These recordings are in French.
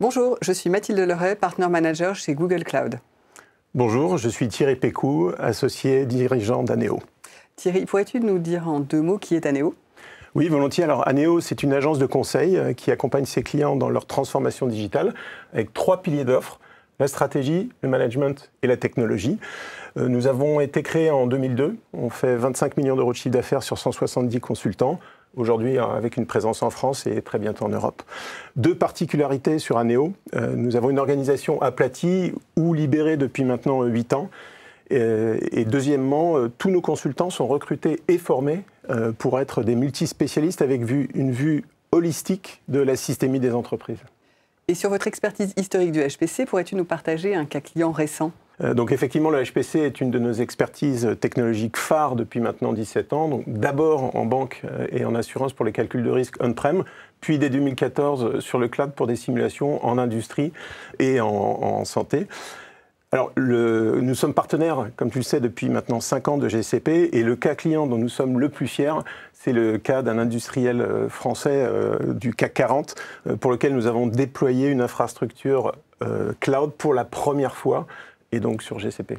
Bonjour, je suis Mathilde Leray, Partner Manager chez Google Cloud. Bonjour, je suis Thierry Pécou, associé dirigeant d'Aneo. Thierry, pourrais-tu nous dire en 2 mots qui est Aneo ? Oui, volontiers. Alors, Aneo, c'est une agence de conseil qui accompagne ses clients dans leur transformation digitale avec 3 piliers d'offres, la stratégie, le management et la technologie. Nous avons été créés en 2002. On fait 25 millions d'euros de chiffre d'affaires sur 170 consultants. Aujourd'hui, avec une présence en France et très bientôt en Europe. 2 particularités sur Aneo. Nous avons une organisation aplatie ou libérée depuis maintenant 8 ans. Et deuxièmement, tous nos consultants sont recrutés et formés pour être des multispécialistes avec une vue holistique de la systémie des entreprises. Et sur votre expertise historique du HPC, pourrais-tu nous partager un cas client récent ? Donc effectivement, le HPC est une de nos expertises technologiques phares depuis maintenant 17 ans. Donc d'abord en banque et en assurance pour les calculs de risque on-prem, puis dès 2014 sur le cloud pour des simulations en industrie et en santé. Alors, nous sommes partenaires, comme tu le sais, depuis maintenant 5 ans de GCP, et le cas client dont nous sommes le plus fiers, c'est le cas d'un industriel français du CAC 40, pour lequel nous avons déployé une infrastructure cloud pour la première fois, et donc sur GCP.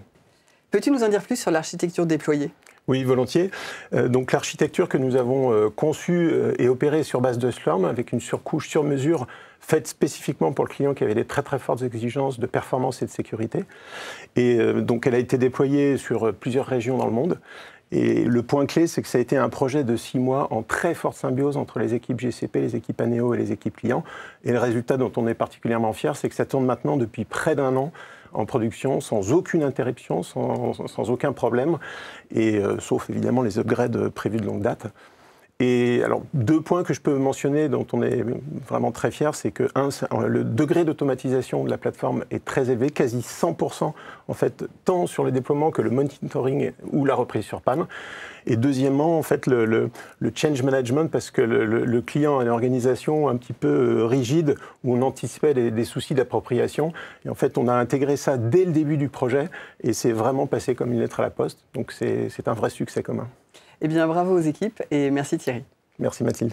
Peux-tu nous en dire plus sur l'architecture déployée ? Oui, volontiers. Donc l'architecture que nous avons conçue et opérée sur base de Slurm, avec une surcouche sur mesure faite spécifiquement pour le client qui avait des très très fortes exigences de performance et de sécurité. Et donc elle a été déployée sur plusieurs régions dans le monde. Et le point clé, c'est que ça a été un projet de 6 mois en très forte symbiose entre les équipes GCP, les équipes Aneo et les équipes clients. Et le résultat dont on est particulièrement fier, c'est que ça tourne maintenant depuis près d'1 an en production, sans aucune interruption, sans aucun problème, et sauf évidemment les upgrades prévus de longue date. Et alors, 2 points que je peux mentionner dont on est vraiment très fier, c'est que le degré d'automatisation de la plateforme est très élevé, quasi 100% en fait, tant sur le déploiement que le monitoring ou la reprise sur panne. Et deuxièmement, en fait, le change management, parce que le client a une organisation un petit peu rigide où on anticipait des soucis d'appropriation. Et en fait, on a intégré ça dès le début du projet et c'est vraiment passé comme une lettre à la poste. Donc c'est un vrai succès commun. Eh bien, bravo aux équipes et merci Thierry. Merci Mathilde.